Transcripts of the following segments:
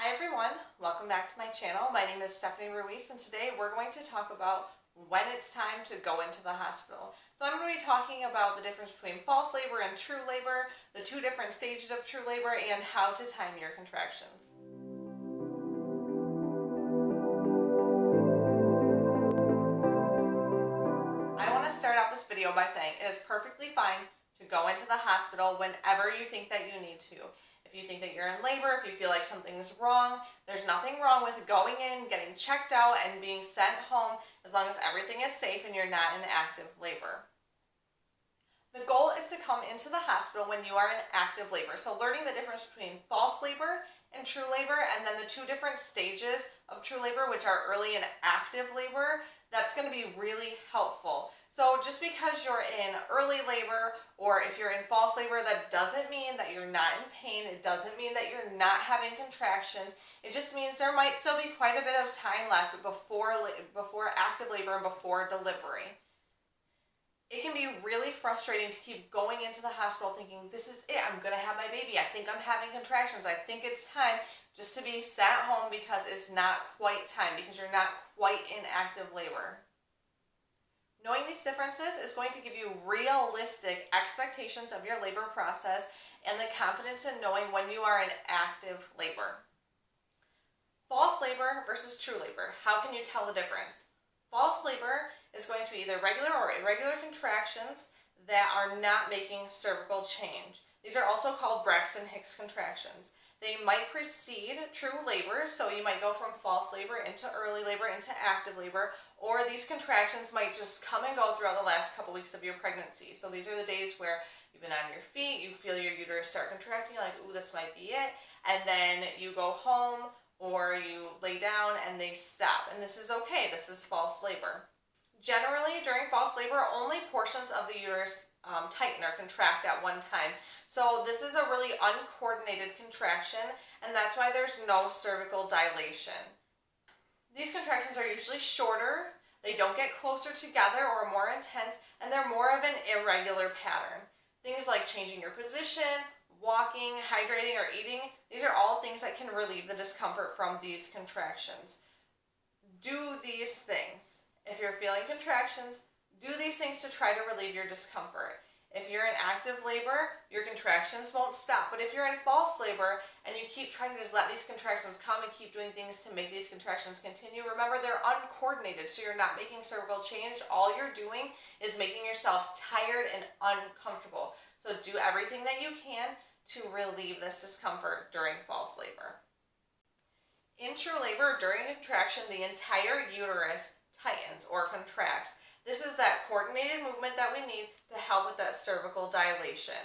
Hi everyone, welcome back to my channel. My name is Stephanie Ruiz and today we're going to talk about when it's time to go into the hospital. So I'm going to be talking about the difference between false labor and true labor, the two different stages of true labor, and how to time your contractions. I want to start out this video by saying it is perfectly fine to go into the hospital whenever you think that you need to. If you think that you're in labor, if you feel like something's wrong, there's nothing wrong with going in, getting checked out, and being sent home as long as everything is safe and you're not in active labor. The goal is to come into the hospital when you are in active labor. So learning the difference between false labor and true labor, and then the two different stages of true labor, which are early and active labor, that's going to be really helpful. So just because you're in early labor or if you're in false labor, that doesn't mean that you're not in pain. It doesn't mean that you're not having contractions. It just means there might still be quite a bit of time left before active labor and before delivery. It can be really frustrating to keep going into the hospital thinking, this is it, I'm going to have my baby, I think I'm having contractions, I think it's time, just to be sat home because it's not quite time, because you're not quite in active labor. Knowing these differences is going to give you realistic expectations of your labor process and the confidence in knowing when you are in active labor. False labor versus true labor. How can you tell the difference? False labor is going to be either regular or irregular contractions that are not making cervical change. These are also called Braxton Hicks contractions. They might precede true labor, so you might go from false labor into early labor into active labor, or these contractions might just come and go throughout the last couple weeks of your pregnancy. So these are the days where you've been on your feet, you feel your uterus start contracting, you're like, ooh, this might be it, and then you go home or you lay down and they stop, and this is okay, this is false labor. Generally, during false labor, only portions of the uterus tighten or contract at one time. So this is a really uncoordinated contraction, and that's why there's no cervical dilation. These contractions are usually shorter, they don't get closer together or more intense, and they're more of an irregular pattern. Things like changing your position, walking, hydrating, or eating, these are all things that can relieve the discomfort from these contractions. Do these things. If you're feeling contractions, do these things to try to relieve your discomfort. If you're in active labor, your contractions won't stop. But if you're in false labor and you keep trying to just let these contractions come and keep doing things to make these contractions continue, remember they're uncoordinated, so you're not making cervical change. All you're doing is making yourself tired and uncomfortable. So do everything that you can to relieve this discomfort during false labor. In true labor, during contraction, the entire uterus tightens or contracts. This is that coordinated movement that we need to help with that cervical dilation.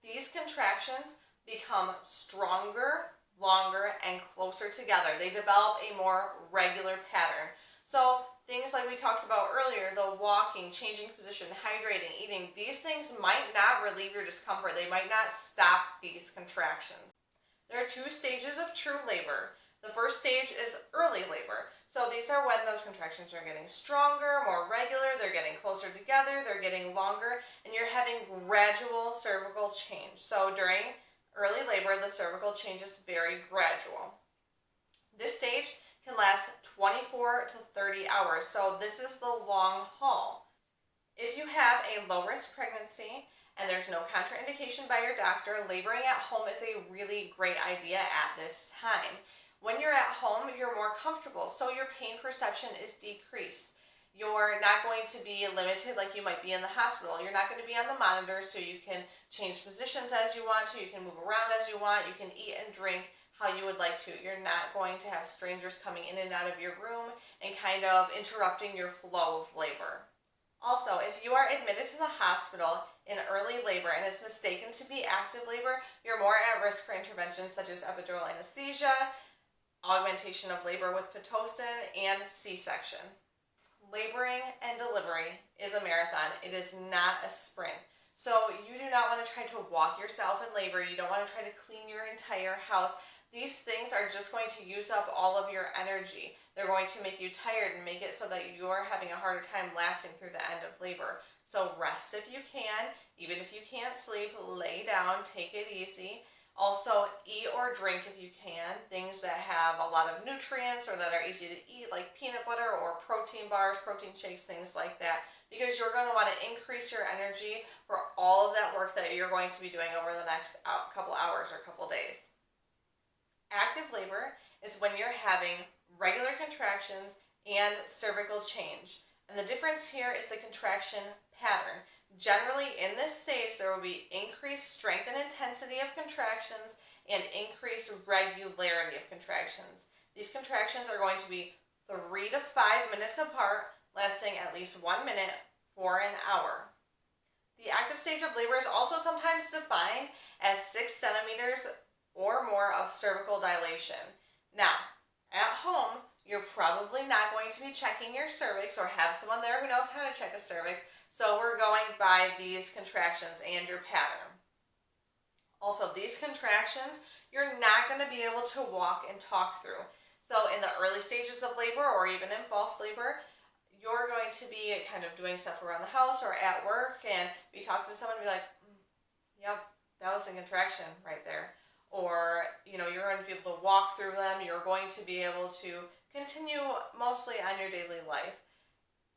These contractions become stronger, longer, and closer together. They develop a more regular pattern. So things like we talked about earlier, the walking, changing position, hydrating, eating, these things might not relieve your discomfort. They might not stop these contractions. There are two stages of true labor. The first stage is early labor. So these are when those contractions are getting stronger, more regular, they're getting closer together, they're getting longer, and you're having gradual cervical change. So during early labor, the cervical change is very gradual. This stage can last 24 to 30 hours, so this is the long haul. If you have a low-risk pregnancy and there's no contraindication by your doctor, laboring at home is a really great idea at this time. When you're at home, you're more comfortable, so your pain perception is decreased. You're not going to be limited like you might be in the hospital. You're not going to be on the monitor, so you can change positions as you want to, you can move around as you want, you can eat and drink how you would like to. You're not going to have strangers coming in and out of your room and kind of interrupting your flow of labor. Also, if you are admitted to the hospital in early labor and it's mistaken to be active labor, you're more at risk for interventions such as epidural anesthesia, augmentation of labor with Pitocin, and C-section. Laboring and delivery is a marathon. It is not a sprint. So you do not want to try to walk yourself in labor. You don't want to try to clean your entire house. These things are just going to use up all of your energy. They're going to make you tired and make it so that you're having a harder time lasting through the end of labor. So rest if you can. Even if you can't sleep, lay down, take it easy. Also, eat or drink if you can, things that have a lot of nutrients or that are easy to eat, like peanut butter or protein bars, protein shakes, things like that, because you're going to want to increase your energy for all of that work that you're going to be doing over the next couple hours or couple days. Active labor is when you're having regular contractions and cervical change. And the difference here is the contraction pattern. Generally, in this stage, there will be increased strength and intensity of contractions and increased regularity of contractions. These contractions are going to be 3 to 5 minutes apart, lasting at least 1 minute for an hour. The active stage of labor is also sometimes defined as 6 centimeters or more of cervical dilation. Now, at home, you're probably not going to be checking your cervix or have someone there who knows how to check a cervix, so we're going by these contractions and your pattern. Also, these contractions, you're not going to be able to walk and talk through. So in the early stages of labor or even in false labor, you're going to be kind of doing stuff around the house or at work and be talking to someone and be like, yep, that was a contraction right there. Or, you're going to be able to walk through them. You're going to be able to continue mostly on your daily life.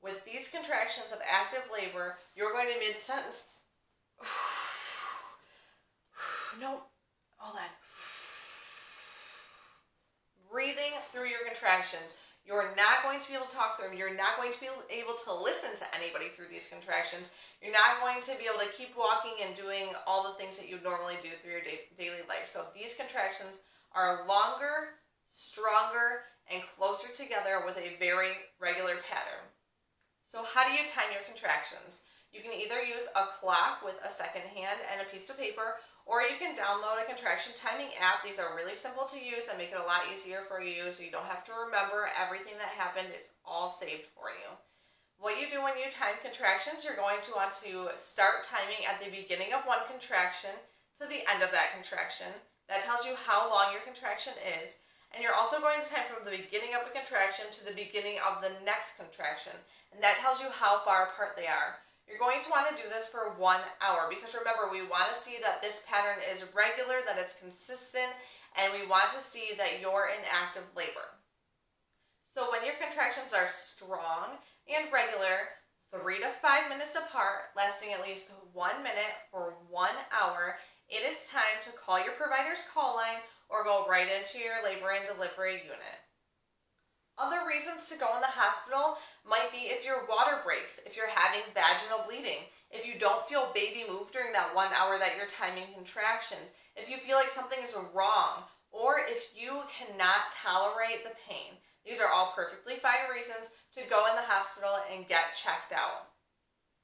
With these contractions of active labor, you're going to mid-sentence. No, hold on. Breathing through your contractions. You're not going to be able to talk through them. You're not going to be able to listen to anybody through these contractions. You're not going to be able to keep walking and doing all the things that you normally do through your daily life. So these contractions are longer, stronger, and closer together with a very regular pattern. So how do you time your contractions? You can either use a clock with a second hand and a piece of paper, or you can download a contraction timing app. These are really simple to use and make it a lot easier for you, so you don't have to remember everything that happened. It's all saved for you. What you do when you time contractions, you're going to want to start timing at the beginning of one contraction to the end of that contraction. That tells you how long your contraction is. And you're also going to time from the beginning of a contraction to the beginning of the next contraction. And that tells you how far apart they are. You're going to want to do this for 1 hour because remember, we want to see that this pattern is regular, that it's consistent, and we want to see that you're in active labor. So when your contractions are strong and regular, 3 to 5 minutes apart, lasting at least 1 minute for 1 hour, it is time to call your provider's call line or go right into your labor and delivery unit. Other reasons to go in the hospital might be if your water breaks, if you're having vaginal bleeding, if you don't feel baby move during that 1 hour that you're timing contractions, if you feel like something is wrong, or if you cannot tolerate the pain. These are all perfectly fine reasons to go in the hospital and get checked out.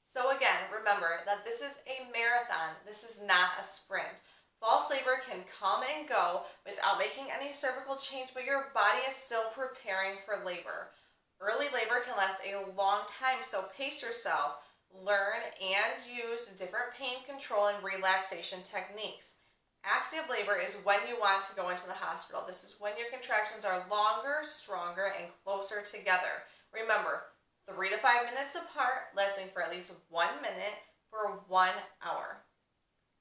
So again, remember that this is a marathon. This is not a sprint. False labor can come and go without making any cervical change, but your body is still preparing for labor. Early labor can last a long time, so pace yourself. Learn and use different pain control and relaxation techniques. Active labor is when you want to go into the hospital. This is when your contractions are longer, stronger, and closer together. Remember, 3 to 5 minutes apart, lasting for at least 1 minute for 1 hour.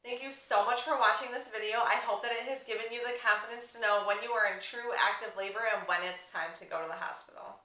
Thank you so much for watching this video. I hope that it has given you the confidence to know when you are in true active labor and when it's time to go to the hospital.